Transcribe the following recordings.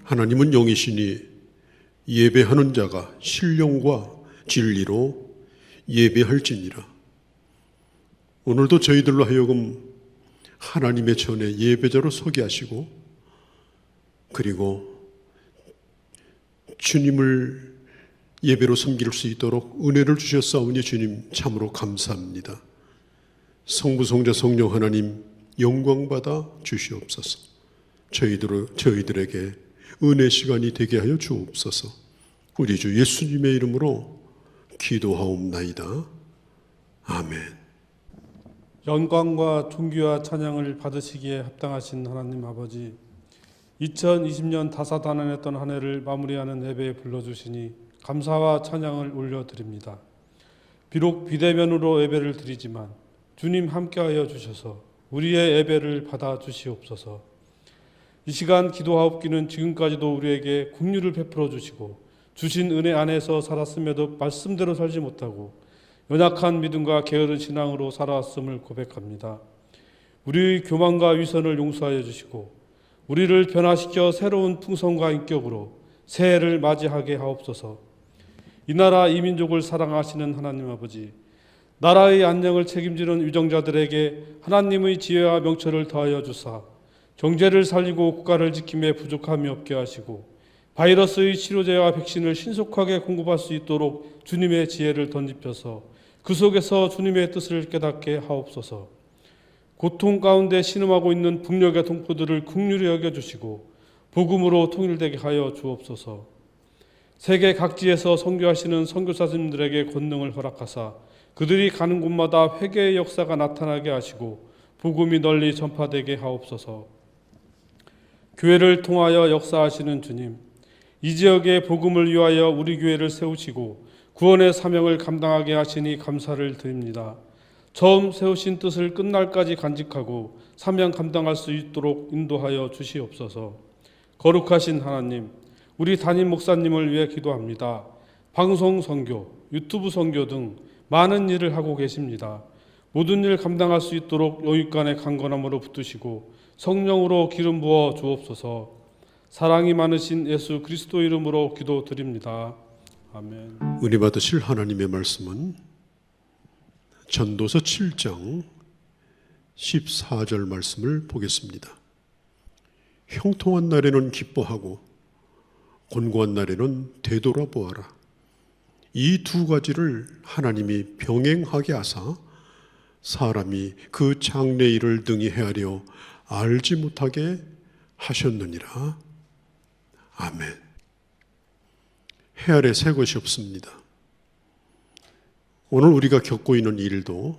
하나님은 영이시니 예배하는 자가 신령과 진리로 예배할지니라. 오늘도 저희들로 하여금 하나님의 전에 예배자로 서게 하시고, 그리고 주님을 예배로 섬길 수 있도록 은혜를 주셨사오니 주님 참으로 감사합니다. 성부, 성자, 성령 하나님 영광 받아 주시옵소서. 저희들에게 은혜 시간이 되게 하여 주옵소서. 우리 주 예수님의 이름으로 기도하옵나이다. 아멘. 영광과 존귀와 찬양을 받으시기에 합당하신 하나님 아버지, 2020년 다사다난했던 한 해를 마무리하는 예배에 불러주시니 감사와 찬양을 올려드립니다. 비록 비대면으로 예배를 드리지만 주님 함께하여 주셔서 우리의 예배를 받아주시옵소서. 이 시간 기도하옵기는 지금까지도 우리에게 긍휼을 베풀어 주시고 주신 은혜 안에서 살았음에도 말씀대로 살지 못하고 연약한 믿음과 게으른 신앙으로 살아왔음을 고백합니다. 우리의 교만과 위선을 용서하여 주시고 우리를 변화시켜 새로운 풍성과 인격으로 새해를 맞이하게 하옵소서. 이 나라 이 민족을 사랑하시는 하나님 아버지, 나라의 안녕을 책임지는 위정자들에게 하나님의 지혜와 명철을 더하여 주사 경제를 살리고 국가를 지킴에 부족함이 없게 하시고 바이러스의 치료제와 백신을 신속하게 공급할 수 있도록 주님의 지혜를 덧입혀서 그 속에서 주님의 뜻을 깨닫게 하옵소서. 고통 가운데 신음하고 있는 북녘의 동포들을 긍휼히 여겨주시고 복음으로 통일되게 하여 주옵소서. 세계 각지에서 선교하시는 선교사님들에게 권능을 허락하사 그들이 가는 곳마다 회개의 역사가 나타나게 하시고 복음이 널리 전파되게 하옵소서. 교회를 통하여 역사하시는 주님, 이 지역의 복음을 위하여 우리 교회를 세우시고 구원의 사명을 감당하게 하시니 감사를 드립니다. 처음 세우신 뜻을 끝날까지 간직하고 사명 감당할 수 있도록 인도하여 주시옵소서. 거룩하신 하나님, 우리 담임 목사님을 위해 기도합니다. 방송 선교, 유튜브 선교 등 많은 일을 하고 계십니다. 모든 일 감당할 수 있도록 영육간의 강건함으로 붙드시고 성령으로 기름 부어 주옵소서. 사랑이 많으신 예수 그리스도 이름으로 기도드립니다. 아멘. 은혜 받으실 하나님의 말씀은 전도서 7장 14절 말씀을 보겠습니다. 형통한 날에는 기뻐하고 곤고한 날에는 되돌아보아라. 이 두 가지를 하나님이 병행하게 하사 사람이 그 장래 일을 등이 헤아려 알지 못하게 하셨느니라. 아멘. 헤아려 새 것이 없습니다. 오늘 우리가 겪고 있는 일도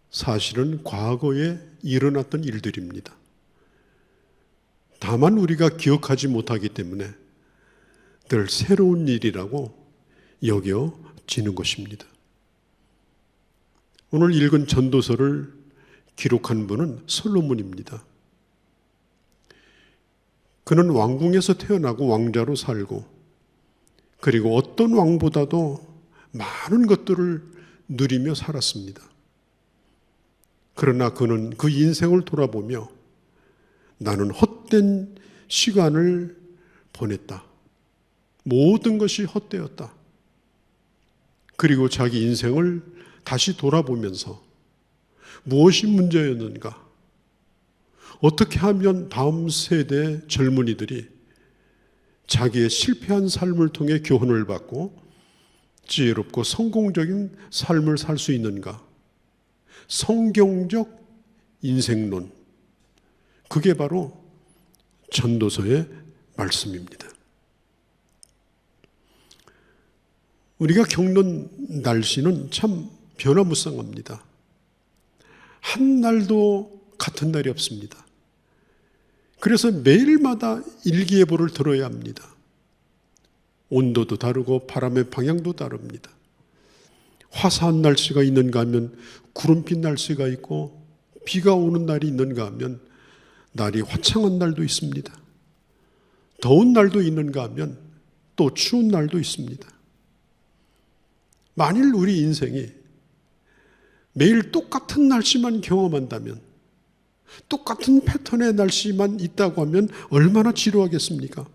사실은 과거에 일어났던 일들입니다. 다만 우리가 기억하지 못하기 때문에 늘 새로운 일이라고 여겨지는 것입니다. 오늘 읽은 전도서를 기록한 분은 솔로몬입니다. 그는 왕궁에서 태어나고 왕자로 살고, 그리고 어떤 왕보다도 많은 것들을 누리며 살았습니다. 그러나 그는 그 인생을 돌아보며 나는 헛된 시간을 보냈다. 모든 것이 헛되었다. 그리고 자기 인생을 다시 돌아보면서 무엇이 문제였는가? 어떻게 하면 다음 세대 젊은이들이 자기의 실패한 삶을 통해 교훈을 받고 지혜롭고 성공적인 삶을 살 수 있는가? 성경적 인생론, 그게 바로 전도서의 말씀입니다. 우리가 겪는 날씨는 참 변화무쌍합니다. 한 날도 같은 날이 없습니다. 그래서 매일마다 일기예보를 들어야 합니다. 온도도 다르고 바람의 방향도 다릅니다. 화사한 날씨가 있는가 하면 구름빛 날씨가 있고, 비가 오는 날이 있는가 하면 날이 화창한 날도 있습니다. 더운 날도 있는가 하면 또 추운 날도 있습니다. 만일 우리 인생이 매일 똑같은 날씨만 경험한다면, 똑같은 패턴의 날씨만 있다고 하면 얼마나 지루하겠습니까?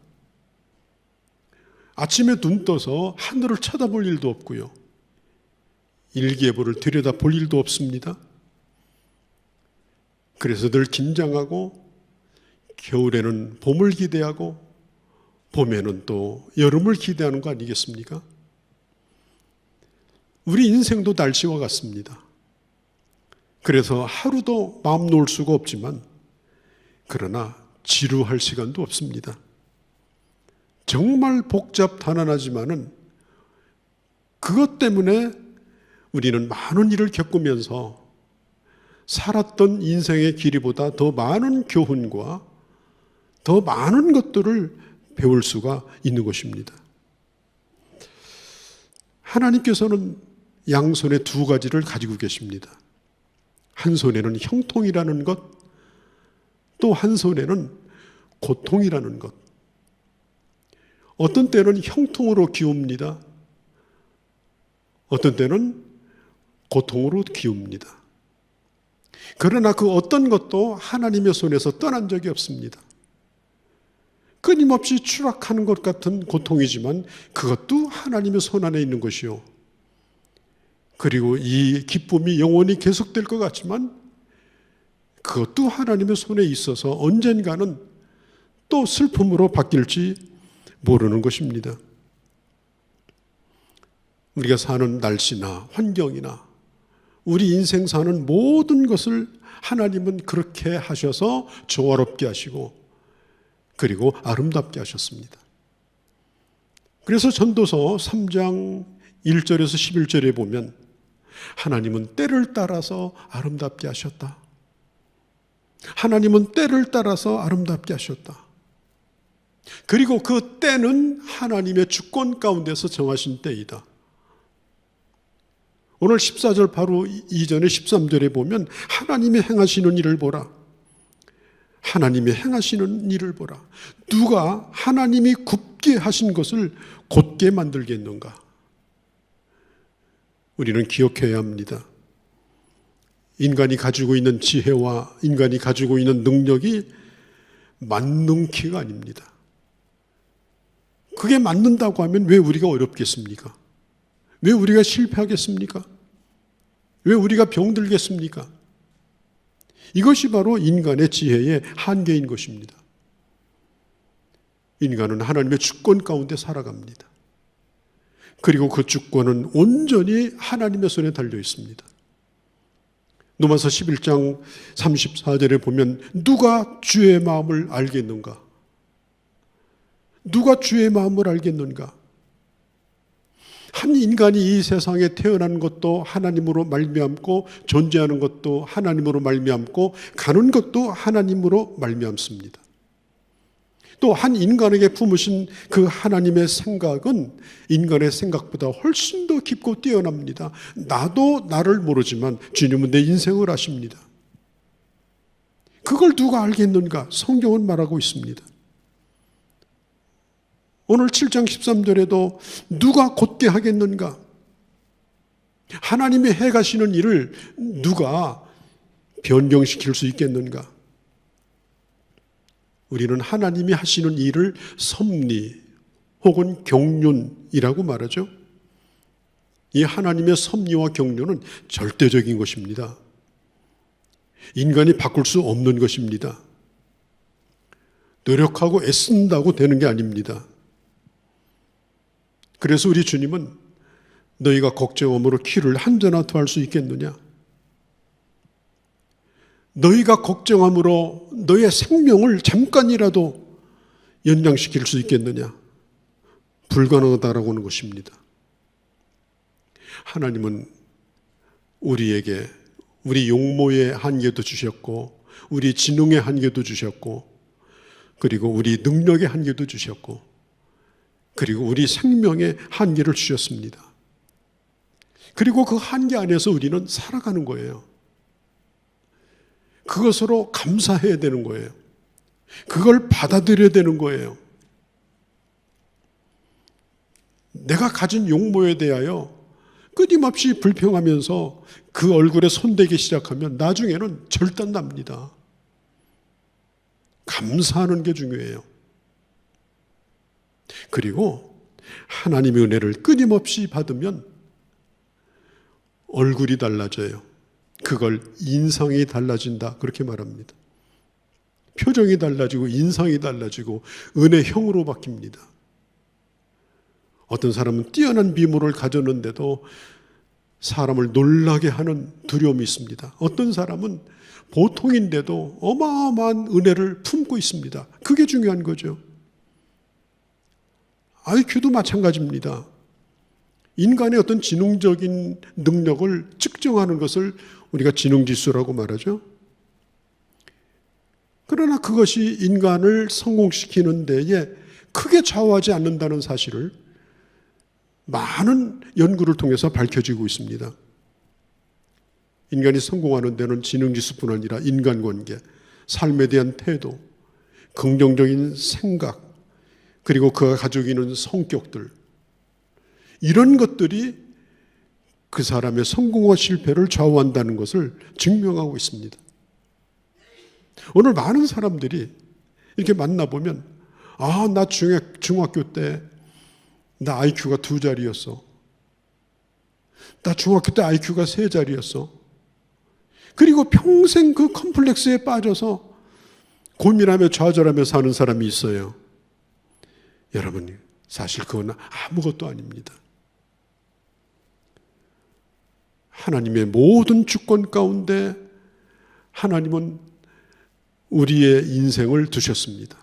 아침에 눈 떠서 하늘을 쳐다볼 일도 없고요, 일기예보를 들여다볼 일도 없습니다. 그래서 늘 긴장하고, 겨울에는 봄을 기대하고, 봄에는 또 여름을 기대하는 거 아니겠습니까? 우리 인생도 날씨와 같습니다. 그래서 하루도 마음 놓을 수가 없지만, 그러나 지루할 시간도 없습니다. 정말 복잡단안하지만은 그것 때문에 우리는 많은 일을 겪으면서 살았던 인생의 길이보다 더 많은 교훈과 더 많은 것들을 배울 수가 있는 것입니다. 하나님께서는 양손에 두 가지를 가지고 계십니다. 한 손에는 형통이라는 것, 또 한 손에는 고통이라는 것. 어떤 때는 형통으로 기웁니다. 어떤 때는 고통으로 기웁니다. 그러나 그 어떤 것도 하나님의 손에서 떠난 적이 없습니다. 끊임없이 추락하는 것 같은 고통이지만 그것도 하나님의 손 안에 있는 것이요, 그리고 이 기쁨이 영원히 계속될 것 같지만 그것도 하나님의 손에 있어서 언젠가는 또 슬픔으로 바뀔지 모르는 것입니다. 우리가 사는 날씨나 환경이나 우리 인생 사는 모든 것을 하나님은 그렇게 하셔서 조화롭게 하시고, 그리고 아름답게 하셨습니다. 그래서 전도서 3장 1절에서 11절에 보면 하나님은 때를 따라서 아름답게 하셨다. 하나님은 때를 따라서 아름답게 하셨다. 그리고 그 때는 하나님의 주권 가운데서 정하신 때이다. 오늘 14절 바로 이전에 13절에 보면 하나님이 행하시는 일을 보라. 하나님이 행하시는 일을 보라. 누가 하나님이 굽게 하신 것을 곧게 만들겠는가? 우리는 기억해야 합니다. 인간이 가지고 있는 지혜와 인간이 가지고 있는 능력이 만능키가 아닙니다. 그게 맞는다고 하면 왜 우리가 어렵겠습니까? 왜 우리가 실패하겠습니까? 왜 우리가 병들겠습니까? 이것이 바로 인간의 지혜의 한계인 것입니다. 인간은 하나님의 주권 가운데 살아갑니다. 그리고 그 주권은 온전히 하나님의 손에 달려 있습니다. 로마서 11장 34절에 보면 누가 주의 마음을 알겠는가? 누가 주의 마음을 알겠는가? 한 인간이 이 세상에 태어난 것도 하나님으로 말미암고, 존재하는 것도 하나님으로 말미암고, 가는 것도 하나님으로 말미암습니다. 또 한 인간에게 품으신 그 하나님의 생각은 인간의 생각보다 훨씬 더 깊고 뛰어납니다. 나도 나를 모르지만 주님은 내 인생을 아십니다. 그걸 누가 알겠는가? 성경은 말하고 있습니다. 오늘 7장 13절에도 누가 곧게 하겠는가? 하나님이 해가시는 일을 누가 변경시킬 수 있겠는가? 우리는 하나님이 하시는 일을 섭리 혹은 경륜이라고 말하죠. 이 하나님의 섭리와 경륜은 절대적인 것입니다. 인간이 바꿀 수 없는 것입니다. 노력하고 애쓴다고 되는 게 아닙니다. 그래서 우리 주님은 너희가 걱정함으로 키를 한 자나 더할 수 있겠느냐? 너희가 걱정함으로 너의 생명을 잠깐이라도 연장시킬 수 있겠느냐? 불가능하다라고 하는 것입니다. 하나님은 우리에게 우리 용모의 한계도 주셨고, 우리 지능의 한계도 주셨고, 그리고 우리 능력의 한계도 주셨고, 그리고 우리 생명의 한계를 주셨습니다. 그리고 그 한계 안에서 우리는 살아가는 거예요. 그것으로 감사해야 되는 거예요. 그걸 받아들여야 되는 거예요. 내가 가진 용모에 대하여 끊임없이 불평하면서 그 얼굴에 손대기 시작하면 나중에는 절단납니다. 감사하는 게 중요해요. 그리고 하나님의 은혜를 끊임없이 받으면 얼굴이 달라져요. 그걸 인상이 달라진다 그렇게 말합니다. 표정이 달라지고 인상이 달라지고 은혜형으로 바뀝니다. 어떤 사람은 뛰어난 미모를 가졌는데도 사람을 놀라게 하는 두려움이 있습니다. 어떤 사람은 보통인데도 어마어마한 은혜를 품고 있습니다. 그게 중요한 거죠. IQ도 마찬가지입니다. 인간의 어떤 지능적인 능력을 측정하는 것을 우리가 지능지수라고 말하죠. 그러나 그것이 인간을 성공시키는 데에 크게 좌우하지 않는다는 사실을 많은 연구를 통해서 밝혀지고 있습니다. 인간이 성공하는 데는 지능지수뿐 아니라 인간관계, 삶에 대한 태도, 긍정적인 생각, 그리고 그가 가지고 있는 성격들, 이런 것들이 그 사람의 성공과 실패를 좌우한다는 것을 증명하고 있습니다. 오늘 많은 사람들이 이렇게 만나보면 나 중학교 때 나 IQ가 2자리였어. 나 중학교 때 IQ가 3자리였어. 그리고 평생 그 컴플렉스에 빠져서 고민하며 좌절하며 사는 사람이 있어요. 여러분, 사실 그건 아무것도 아닙니다. 하나님의 모든 주권 가운데 하나님은 우리의 인생을 두셨습니다.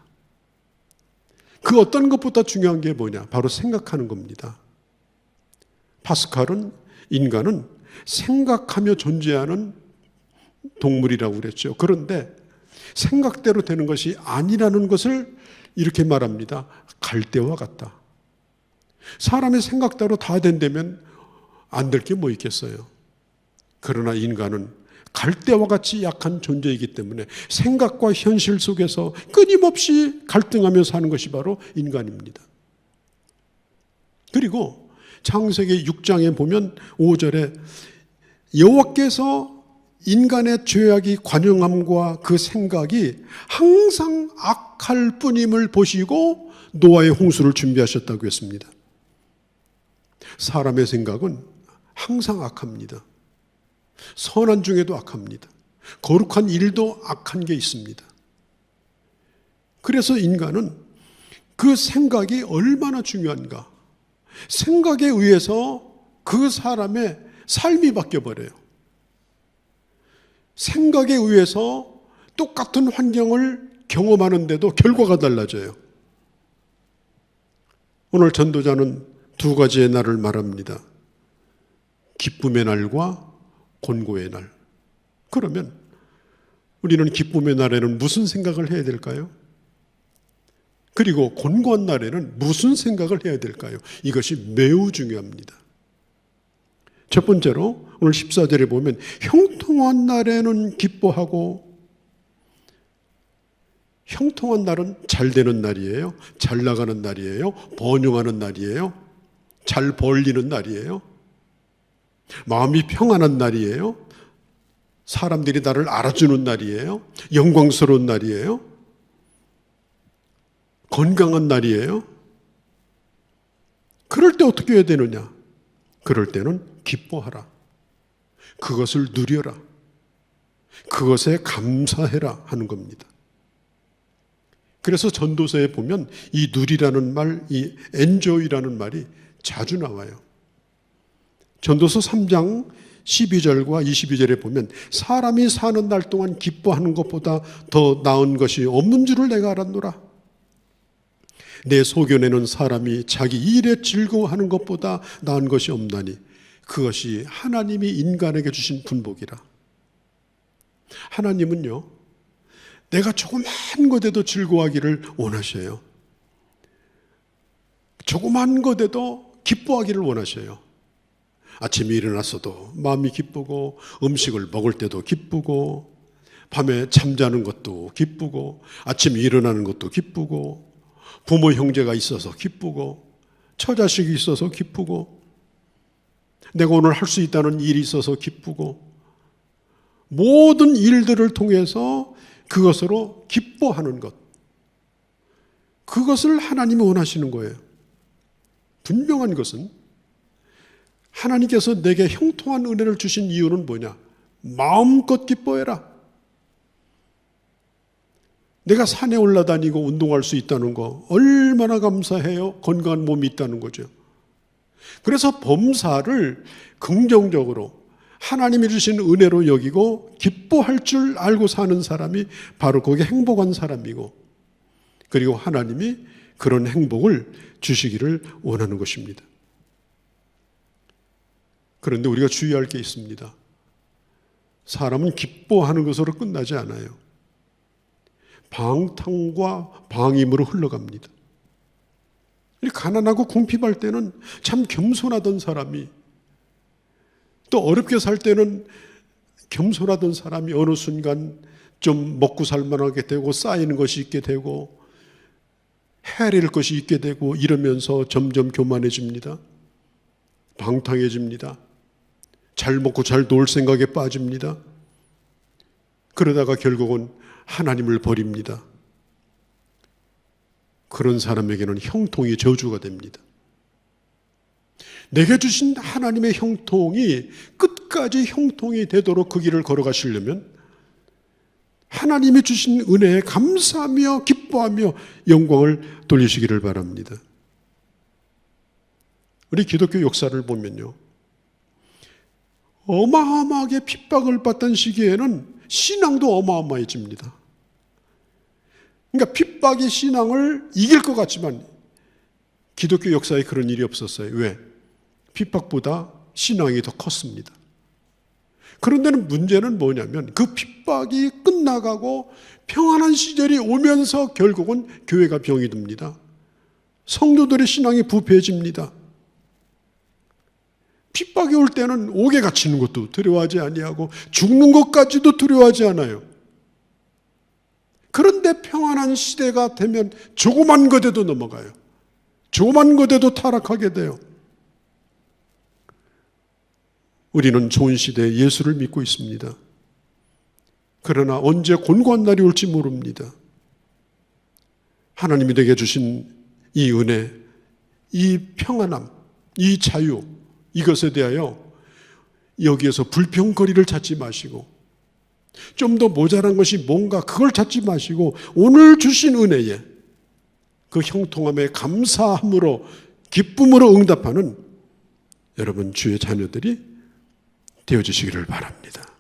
그 어떤 것보다 중요한 게 뭐냐? 바로 생각하는 겁니다. 파스칼은 인간은 생각하며 존재하는 동물이라고 그랬죠. 그런데 생각대로 되는 것이 아니라는 것을 이렇게 말합니다. 갈대와 같다. 사람의 생각대로 다 된다면 안 될 게 뭐 있겠어요. 그러나 인간은 갈대와 같이 약한 존재이기 때문에 생각과 현실 속에서 끊임없이 갈등하며 사는 것이 바로 인간입니다. 그리고 창세기 6장에 보면 5절에 여호와께서 인간의 죄악이 관영함과 그 생각이 항상 악할 뿐임을 보시고 노아의 홍수를 준비하셨다고 했습니다. 사람의 생각은 항상 악합니다. 선한 중에도 악합니다. 거룩한 일도 악한 게 있습니다. 그래서 인간은 그 생각이 얼마나 중요한가. 생각에 의해서 그 사람의 삶이 바뀌어버려요. 생각에 의해서 똑같은 환경을 경험하는데도 결과가 달라져요. 오늘 전도자는 2가지의 날을 말합니다. 기쁨의 날과 곤고의 날. 그러면 우리는 기쁨의 날에는 무슨 생각을 해야 될까요? 그리고 곤고한 날에는 무슨 생각을 해야 될까요? 이것이 매우 중요합니다. 첫 번째로 오늘 14절에 보면 형통한 날에는 기뻐하고, 형통한 날은 잘 되는 날이에요. 잘 나가는 날이에요. 번영하는 날이에요. 잘 벌리는 날이에요. 마음이 평안한 날이에요. 사람들이 나를 알아주는 날이에요. 영광스러운 날이에요. 건강한 날이에요. 그럴 때 어떻게 해야 되느냐? 그럴 때는 기뻐하라. 그것을 누려라. 그것에 감사해라 하는 겁니다. 그래서 전도서에 보면 이 누리라는 말, 이 enjoy라는 말이 자주 나와요. 전도서 3장 12절과 22절에 보면 사람이 사는 날 동안 기뻐하는 것보다 더 나은 것이 없는 줄을 내가 알았노라. 내 소견에는 사람이 자기 일에 즐거워하는 것보다 나은 것이 없나니 그것이 하나님이 인간에게 주신 분복이라. 하나님은요, 내가 조그만 것에도 즐거워하기를 원하셔요. 조그만 것에도 기뻐하기를 원하셔요. 아침에 일어났어도 마음이 기쁘고, 음식을 먹을 때도 기쁘고, 밤에 잠자는 것도 기쁘고, 아침에 일어나는 것도 기쁘고, 부모 형제가 있어서 기쁘고, 처자식이 있어서 기쁘고, 내가 오늘 할 수 있다는 일이 있어서 기쁘고, 모든 일들을 통해서 그것으로 기뻐하는 것, 그것을 하나님이 원하시는 거예요. 분명한 것은 하나님께서 내게 형통한 은혜를 주신 이유는 뭐냐? 마음껏 기뻐해라. 내가 산에 올라다니고 운동할 수 있다는 거 얼마나 감사해요. 건강한 몸이 있다는 거죠. 그래서 범사를 긍정적으로 하나님이 주신 은혜로 여기고 기뻐할 줄 알고 사는 사람이 바로 그게 행복한 사람이고, 그리고 하나님이 그런 행복을 주시기를 원하는 것입니다. 그런데 우리가 주의할 게 있습니다. 사람은 기뻐하는 것으로 끝나지 않아요. 방탕과 방임으로 흘러갑니다. 가난하고 궁핍할 때는 참 겸손하던 사람이, 또 어렵게 살 때는 겸손하던 사람이 어느 순간 좀 먹고 살만하게 되고, 쌓이는 것이 있게 되고, 헤아릴 것이 있게 되고, 이러면서 점점 교만해집니다. 방탕해집니다. 잘 먹고 잘 놀 생각에 빠집니다. 그러다가 결국은 하나님을 버립니다. 그런 사람에게는 형통이 저주가 됩니다. 내게 주신 하나님의 형통이 끝까지 형통이 되도록 그 길을 걸어가시려면 하나님이 주신 은혜에 감사하며 기뻐하며 영광을 돌리시기를 바랍니다. 우리 기독교 역사를 보면요, 어마어마하게 핍박을 받던 시기에는 신앙도 어마어마해집니다. 그러니까 핍박이 신앙을 이길 것 같지만 기독교 역사에 그런 일이 없었어요. 왜? 핍박보다 신앙이 더 컸습니다. 그런데 문제는 뭐냐면 그 핍박이 끝나가고 평안한 시절이 오면서 결국은 교회가 병이 듭니다. 성도들의 신앙이 부패해집니다. 핍박이 올 때는 옥에 갇히는 것도 두려워하지 아니하고 죽는 것까지도 두려워하지 않아요. 그런데 평안한 시대가 되면 조그만 것에도 넘어가요. 조그만 것에도 타락하게 돼요. 우리는 좋은 시대에 예수를 믿고 있습니다. 그러나 언제 곤고한 날이 올지 모릅니다. 하나님이 내게 주신 이 은혜, 이 평안함, 이 자유, 이것에 대하여 여기에서 불평거리를 찾지 마시고, 좀 더 모자란 것이 뭔가 그걸 찾지 마시고, 오늘 주신 은혜에 그 형통함에 감사함으로 기쁨으로 응답하는 여러분 주의 자녀들이 되어주시기를 바랍니다.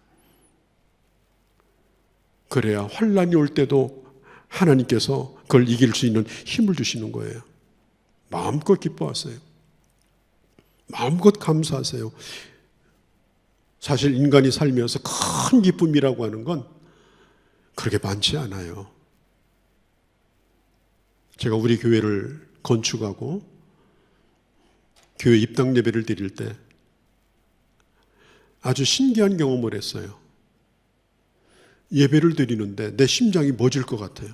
그래야 환난이 올 때도 하나님께서 그걸 이길 수 있는 힘을 주시는 거예요. 마음껏 기뻐하세요. 마음껏 감사하세요. 사실 인간이 살면서 큰 기쁨이라고 하는 건 그렇게 많지 않아요. 제가 우리 교회를 건축하고 교회 입당 예배를 드릴 때 아주 신기한 경험을 했어요. 예배를 드리는데 내 심장이 멎을 것 같아요.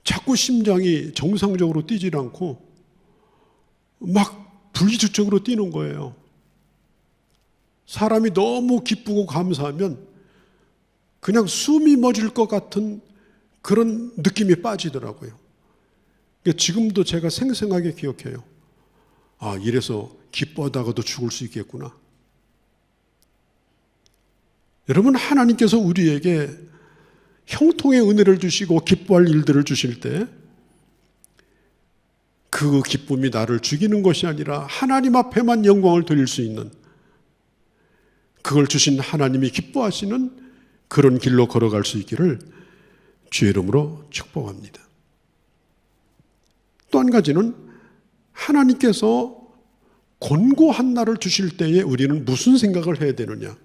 자꾸 심장이 정상적으로 뛰질 않고 막 불규칙적으로 뛰는 거예요. 사람이 너무 기쁘고 감사하면 그냥 숨이 멎을 것 같은 그런 느낌이 빠지더라고요. 지금도 제가 생생하게 기억해요. 아, 이래서 기뻐하다가도 죽을 수 있겠구나. 여러분, 하나님께서 우리에게 형통의 은혜를 주시고 기뻐할 일들을 주실 때 그 기쁨이 나를 죽이는 것이 아니라 하나님 앞에만 영광을 돌릴 수 있는, 그걸 주신 하나님이 기뻐하시는 그런 길로 걸어갈 수 있기를 주의 이름으로 축복합니다. 또 한 가지는 하나님께서 곤고한 날을 주실 때에 우리는 무슨 생각을 해야 되느냐.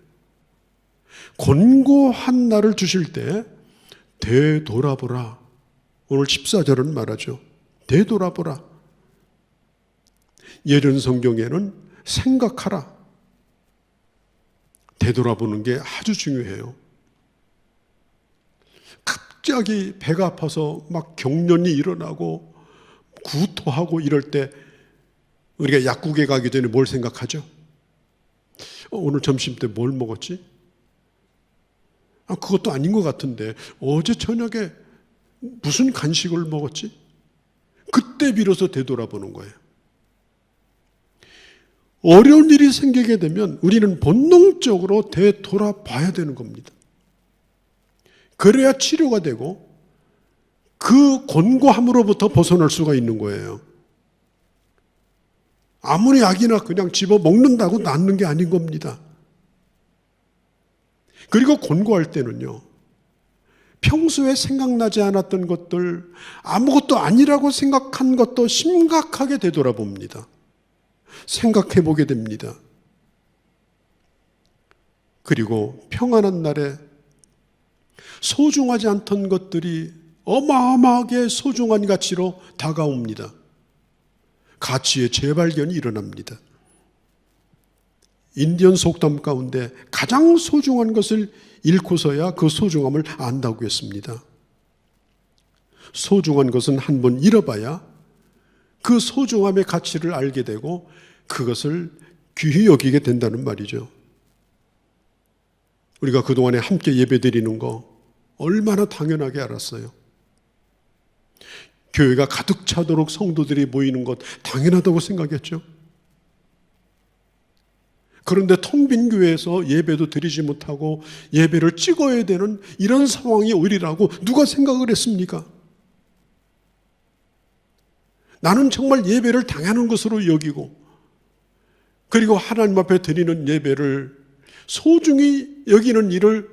곤고한 날을 주실 때 되돌아보라. 오늘 14절은 말하죠. 되돌아보라. 예전 성경에는 생각하라, 되돌아보는 게 아주 중요해요. 갑자기 배가 아파서 막 경련이 일어나고 구토하고 이럴 때 우리가 약국에 가기 전에 뭘 생각하죠? 오늘 점심 때 뭘 먹었지? 그것도 아닌 것 같은데 어제 저녁에 무슨 간식을 먹었지? 그때 비로소 되돌아보는 거예요. 어려운 일이 생기게 되면 우리는 본능적으로 되돌아봐야 되는 겁니다. 그래야 치료가 되고 그 곤고함으로부터 벗어날 수가 있는 거예요. 아무리 약이나 그냥 집어 먹는다고 낫는 게 아닌 겁니다. 그리고 곤고할 때는요, 평소에 생각나지 않았던 것들, 아무것도 아니라고 생각한 것도 심각하게 되돌아봅니다. 생각해 보게 됩니다. 그리고 평안한 날에 소중하지 않던 것들이 어마어마하게 소중한 가치로 다가옵니다. 가치의 재발견이 일어납니다. 인디언 속담 가운데 가장 소중한 것을 잃고서야 그 소중함을 안다고 했습니다. 소중한 것은 한번 잃어봐야 그 소중함의 가치를 알게 되고 그것을 귀히 여기게 된다는 말이죠. 우리가 그동안에 함께 예배드리는 거 얼마나 당연하게 알았어요. 교회가 가득 차도록 성도들이 모이는 것 당연하다고 생각했죠. 그런데 텅 빈 교회에서 예배도 드리지 못하고 예배를 찍어야 되는 이런 상황이 오리라고 누가 생각을 했습니까? 나는 정말 예배를 당하는 것으로 여기고 그리고 하나님 앞에 드리는 예배를 소중히 여기는 일을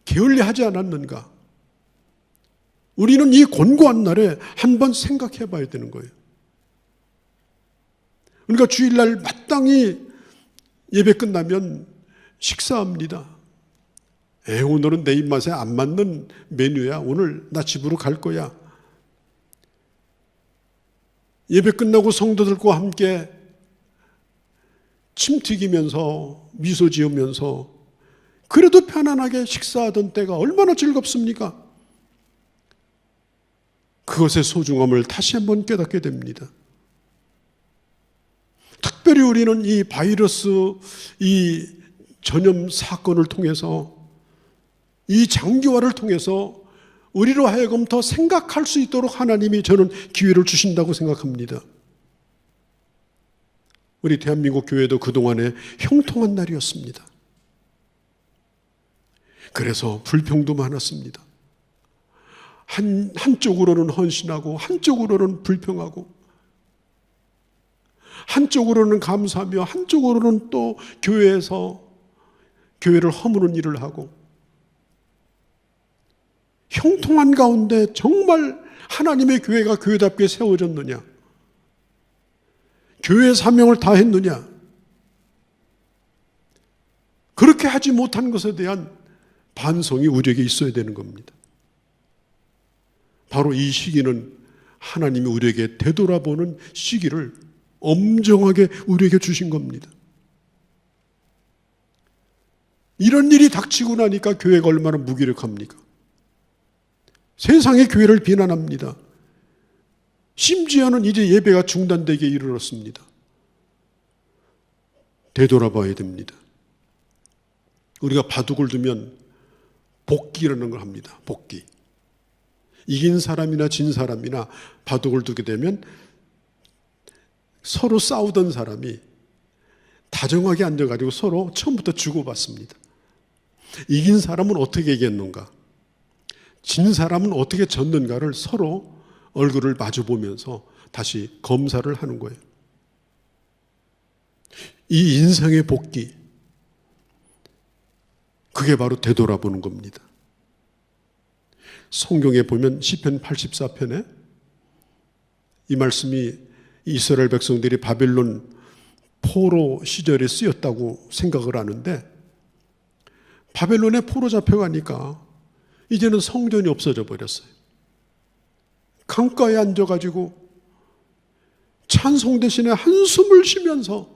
게을리하지 않았는가? 우리는 이 곤고한 날에 한번 생각해 봐야 되는 거예요. 그러니까 주일날 마땅히 예배 끝나면 식사합니다. 오늘은 내 입맛에 안 맞는 메뉴야. 오늘 나 집으로 갈 거야. 예배 끝나고 성도들과 함께 침 튀기면서 미소 지으면서 그래도 편안하게 식사하던 때가 얼마나 즐겁습니까? 그것의 소중함을 다시 한번 깨닫게 됩니다. 특별히 우리는 이 바이러스, 이 전염 사건을 통해서 이 장기화를 통해서 우리로 하여금 더 생각할 수 있도록 하나님이 저는 기회를 주신다고 생각합니다. 우리 대한민국 교회도 그동안에 형통한 날이었습니다. 그래서 불평도 많았습니다. 한쪽으로는 헌신하고 한쪽으로는 불평하고 한쪽으로는 감사하며 한쪽으로는 또 교회에서 교회를 허무는 일을 하고 형통한 가운데 정말 하나님의 교회가 교회답게 세워졌느냐? 교회의 사명을 다했느냐? 그렇게 하지 못한 것에 대한 반성이 우리에게 있어야 되는 겁니다. 바로 이 시기는 하나님이 우리에게 되돌아보는 시기를 엄정하게 우리에게 주신 겁니다. 이런 일이 닥치고 나니까 교회가 얼마나 무기력합니까? 세상의 교회를 비난합니다. 심지어는 이제 예배가 중단되게 이르렀습니다. 되돌아봐야 됩니다. 우리가 바둑을 두면 복기라는 걸 합니다. 복기. 이긴 사람이나 진 사람이나 바둑을 두게 되면 서로 싸우던 사람이 다정하게 앉아가지고 서로 처음부터 주고받습니다. 이긴 사람은 어떻게 이겼는가, 진 사람은 어떻게 졌는가를 서로 얼굴을 마주보면서 다시 검사를 하는 거예요. 이 인생의 복기, 그게 바로 되돌아보는 겁니다. 성경에 보면 시편 84편에 이 말씀이 이스라엘 백성들이 바벨론 포로 시절에 쓰였다고 생각을 하는데, 바벨론에 포로 잡혀가니까 이제는 성전이 없어져 버렸어요. 강가에 앉아가지고 찬송 대신에 한숨을 쉬면서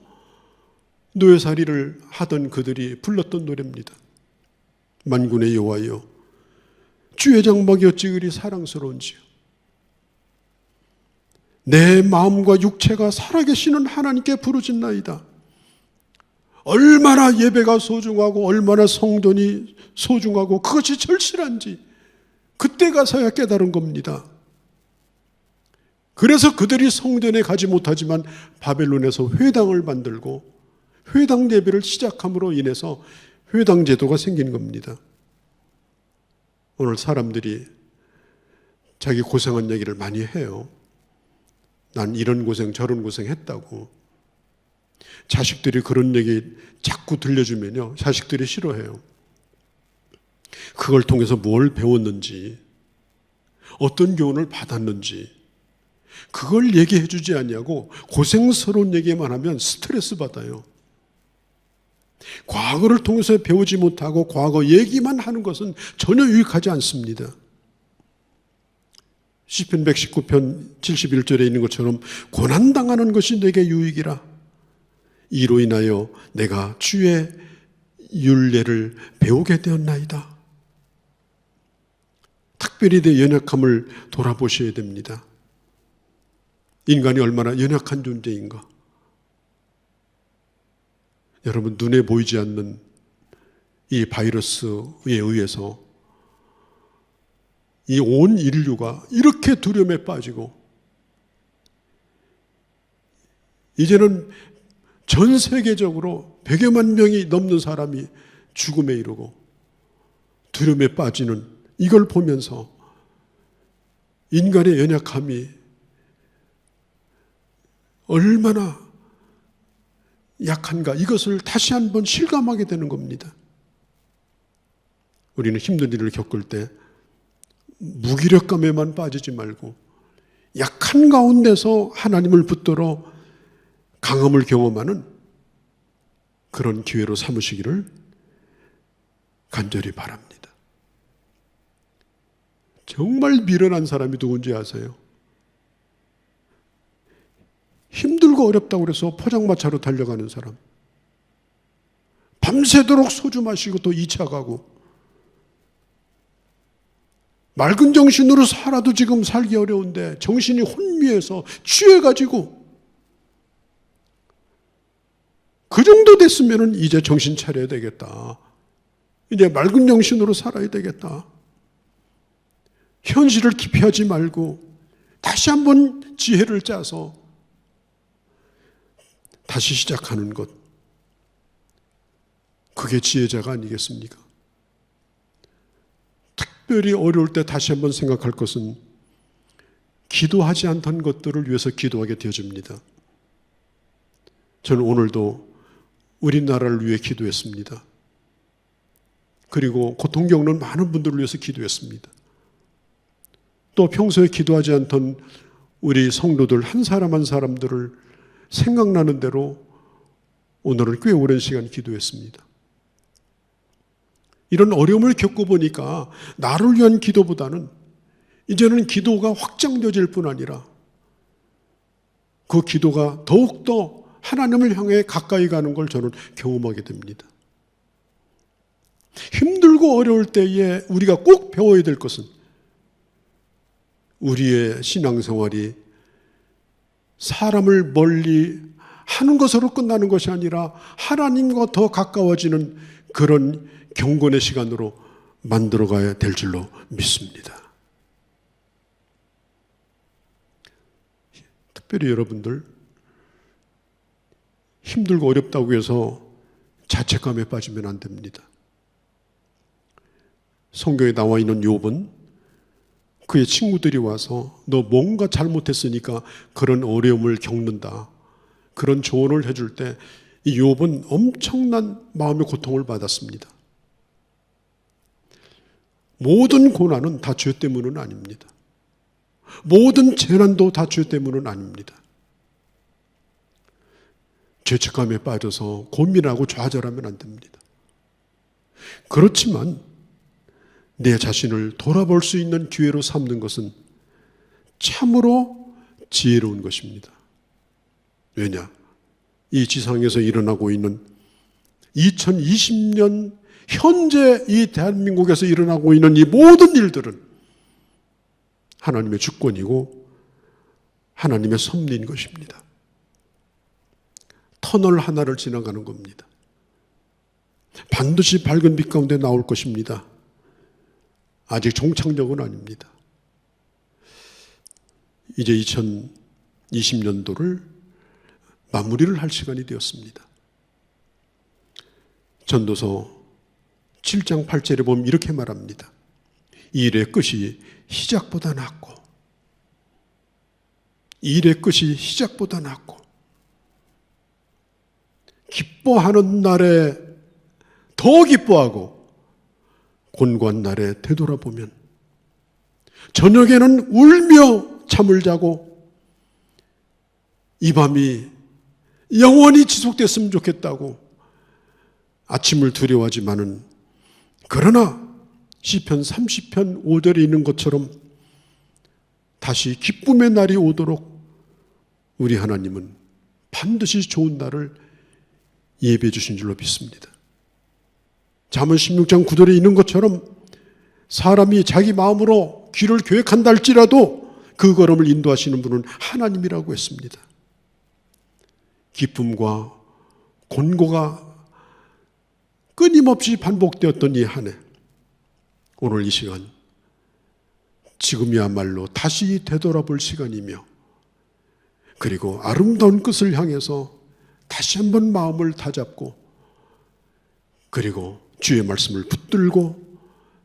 노예살이를 하던 그들이 불렀던 노래입니다. 만군의 여호와여, 주의 장막이 어찌 그리 사랑스러운지요. 내 마음과 육체가 살아계시는 하나님께 부르짖나이다. 얼마나 예배가 소중하고 얼마나 성전이 소중하고 그것이 절실한지 그때 가서야 깨달은 겁니다. 그래서 그들이 성전에 가지 못하지만 바벨론에서 회당을 만들고 회당 예배를 시작함으로 인해서 회당 제도가 생긴 겁니다. 오늘 사람들이 자기 고생한 얘기를 많이 해요. 난 이런 고생 저런 고생 했다고. 자식들이 그런 얘기 자꾸 들려주면요, 자식들이 싫어해요. 그걸 통해서 뭘 배웠는지, 어떤 교훈을 받았는지 그걸 얘기해 주지 않냐고 고생스러운 얘기만 하면 스트레스 받아요. 과거를 통해서 배우지 못하고 과거 얘기만 하는 것은 전혀 유익하지 않습니다. 시편 119편 71절에 있는 것처럼 고난당하는 것이 내게 유익이라. 이로 인하여 내가 주의 율례를 배우게 되었나이다. 특별히 내 연약함을 돌아보셔야 됩니다. 인간이 얼마나 연약한 존재인가. 여러분, 눈에 보이지 않는 이 바이러스에 의해서 이 온 인류가 이렇게 두려움에 빠지고 이제는 전 세계적으로 100여만 명이 넘는 사람이 죽음에 이르고 두려움에 빠지는 이걸 보면서 인간의 연약함이 얼마나 약한가, 이것을 다시 한번 실감하게 되는 겁니다. 우리는 힘든 일을 겪을 때 무기력감에만 빠지지 말고 약한 가운데서 하나님을 붙들어 강함을 경험하는 그런 기회로 삼으시기를 간절히 바랍니다. 정말 미련한 사람이 누군지 아세요? 힘들고 어렵다고 그래서 포장마차로 달려가는 사람, 밤새도록 소주 마시고 또 2차 가고, 맑은 정신으로 살아도 지금 살기 어려운데 정신이 혼미해서 취해가지고 그 정도 됐으면 이제 정신 차려야 되겠다. 이제 맑은 정신으로 살아야 되겠다. 현실을 기피하지 말고 다시 한번 지혜를 짜서 다시 시작하는 것, 그게 지혜자가 아니겠습니까? 특별히 어려울 때 다시 한번 생각할 것은 기도하지 않던 것들을 위해서 기도하게 되어집니다. 저는 오늘도 우리나라를 위해 기도했습니다. 그리고 고통 겪는 많은 분들을 위해서 기도했습니다. 또 평소에 기도하지 않던 우리 성도들 한 사람 한 사람들을 생각나는 대로 오늘은 꽤 오랜 시간 기도했습니다. 이런 어려움을 겪어보니까 나를 위한 기도보다는 이제는 기도가 확장되어질 뿐 아니라 그 기도가 더욱더 하나님을 향해 가까이 가는 걸 저는 경험하게 됩니다. 힘들고 어려울 때에 우리가 꼭 배워야 될 것은 우리의 신앙생활이 사람을 멀리 하는 것으로 끝나는 것이 아니라 하나님과 더 가까워지는 그런 경건의 시간으로 만들어가야 될 줄로 믿습니다. 특별히 여러분들 힘들고 어렵다고 해서 자책감에 빠지면 안 됩니다. 성경에 나와 있는 욥은 그의 친구들이 와서 너 뭔가 잘못했으니까 그런 어려움을 겪는다, 그런 조언을 해줄 때 이 욥은 엄청난 마음의 고통을 받았습니다. 모든 고난은 다 죄 때문은 아닙니다. 모든 재난도 다 죄 때문은 아닙니다. 죄책감에 빠져서 고민하고 좌절하면 안 됩니다. 그렇지만 내 자신을 돌아볼 수 있는 기회로 삼는 것은 참으로 지혜로운 것입니다. 왜냐? 이 지상에서 일어나고 있는 2020년 현재 이 대한민국에서 일어나고 있는 이 모든 일들은 하나님의 주권이고 하나님의 섭리인 것입니다. 터널 하나를 지나가는 겁니다. 반드시 밝은 빛 가운데 나올 것입니다. 아직 종착역은 아닙니다. 이제 2020년도를 마무리를 할 시간이 되었습니다. 전도서 7장 8절에 보면 이렇게 말합니다. 일의 끝이 시작보다 낫고, 일의 끝이 시작보다 낫고, 기뻐하는 날에 더 기뻐하고 곤고한 날에 되돌아보면 저녁에는 울며 잠을 자고 이 밤이 영원히 지속됐으면 좋겠다고 아침을 두려워하지만은, 그러나 시편 30편 5절에 있는 것처럼 다시 기쁨의 날이 오도록 우리 하나님은 반드시 좋은 날을 예비해 주신 줄로 믿습니다. 잠언 16장 9절에 있는 것처럼 사람이 자기 마음으로 길을 계획한다 할지라도 그 걸음을 인도하시는 분은 하나님이라고 했습니다. 기쁨과 곤고가 끊임없이 반복되었던 이 한 해, 오늘 이 시간 지금이야말로 다시 되돌아볼 시간이며, 그리고 아름다운 끝을 향해서 다시 한번 마음을 다잡고, 그리고 주의 말씀을 붙들고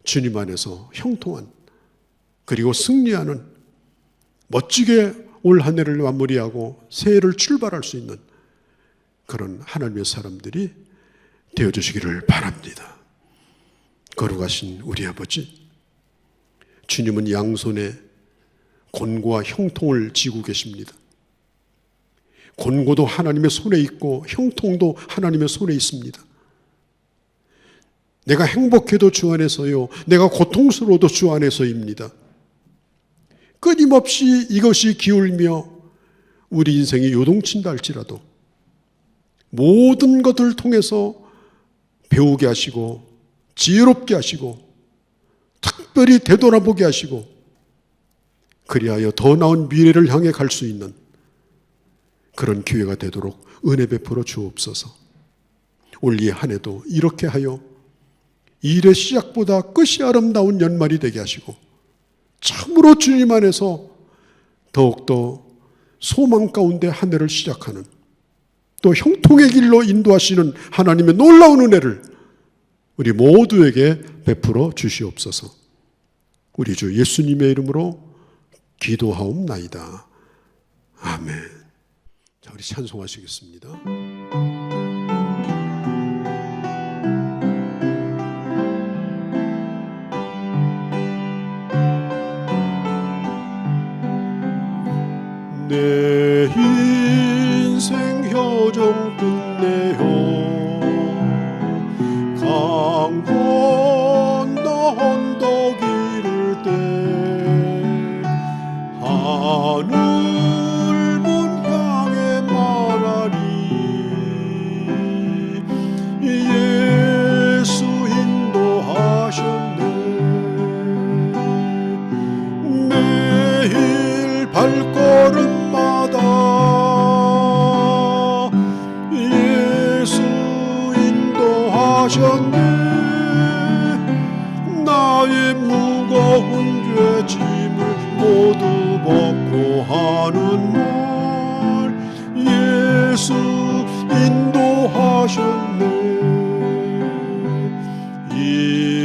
주님 안에서 형통한, 그리고 승리하는, 멋지게 올 한 해를 마무리하고 새해를 출발할 수 있는 그런 하나님의 사람들이 되어주시기를 바랍니다. 거룩하신 우리 아버지, 주님은 양손에 곤고와 형통을 쥐고 계십니다. 곤고도 하나님의 손에 있고 형통도 하나님의 손에 있습니다. 내가 행복해도 주 안에서요, 내가 고통스러워도 주 안에서입니다. 끊임없이 이것이 기울며 우리 인생이 요동친다 할지라도 모든 것을 통해서 배우게 하시고 지혜롭게 하시고 특별히 되돌아보게 하시고, 그리하여 더 나은 미래를 향해 갈 수 있는 그런 기회가 되도록 은혜 베풀어 주옵소서. 올 이 한 해도 이렇게 하여 일의 시작보다 끝이 아름다운 연말이 되게 하시고, 참으로 주님 안에서 더욱더 소망 가운데 한 해를 시작하는, 또 형통의 길로 인도하시는 하나님의 놀라운 은혜를 우리 모두에게 베풀어 주시옵소서. 우리 주 예수님의 이름으로 기도하옵나이다. 아멘. 자, 우리 찬송하시겠습니다. 내 인생 효정 끝내요 강 건너 언덕 이를 때 하늘 문 향해 말하리 예수 인도하셨네 매일 발걸음마다 예수 인도하셨네 나의 무거운 죄 짐을 모두 벗고 하는 말 예수 인도하셨네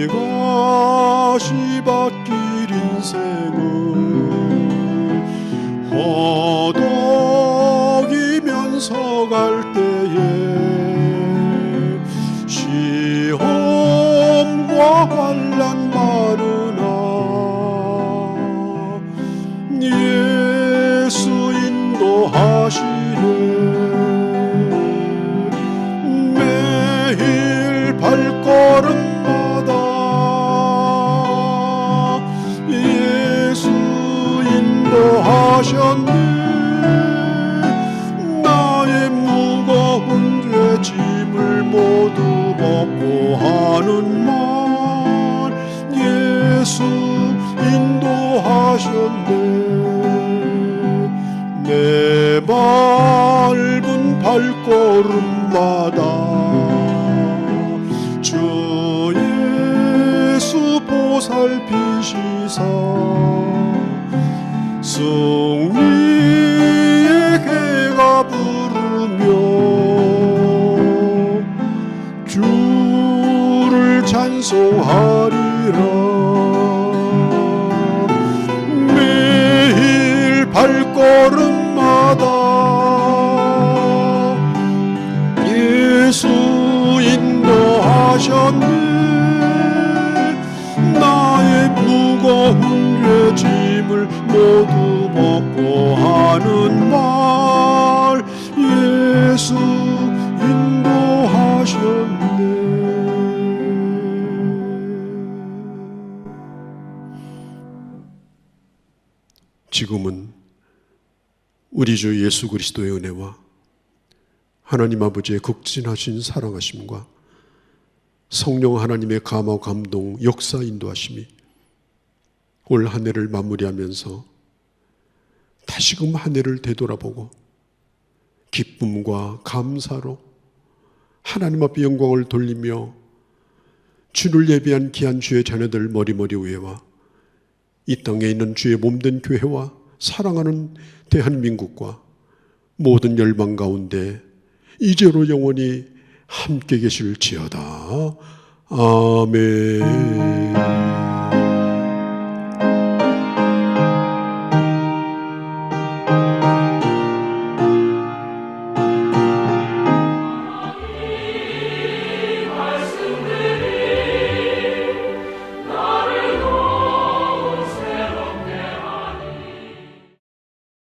이것이 밭길 인생은 허덕이면서 갈 때에 시험과 환난 많으나 예수 인도하시네 매일 발걸음마다 예수 인도하셨네 나의 발걸음마다 주 예수 보살피시사 승리의 해가 부르며 주를 찬송하리라. 매일 발걸음마다 예수 인도하셨네. 나의 무거운 죄 짐을 모두 벗고 하는 말 예수 인도하셨네. 지금은 우리 주 예수 그리스도의 은혜와 하나님 아버지의 극진하신 사랑하심과 성령 하나님의 감화 감동 역사 인도하심이 올 한 해를 마무리하면서 다시금 한 해를 되돌아보고 기쁨과 감사로 하나님 앞에 영광을 돌리며 주를 예비한 귀한 주의 자녀들 머리머리 위에와 이 땅에 있는 주의 몸된 교회와 사랑하는 대한민국과 모든 열방 가운데 이제로 영원히 함께 계실지어다. 아멘.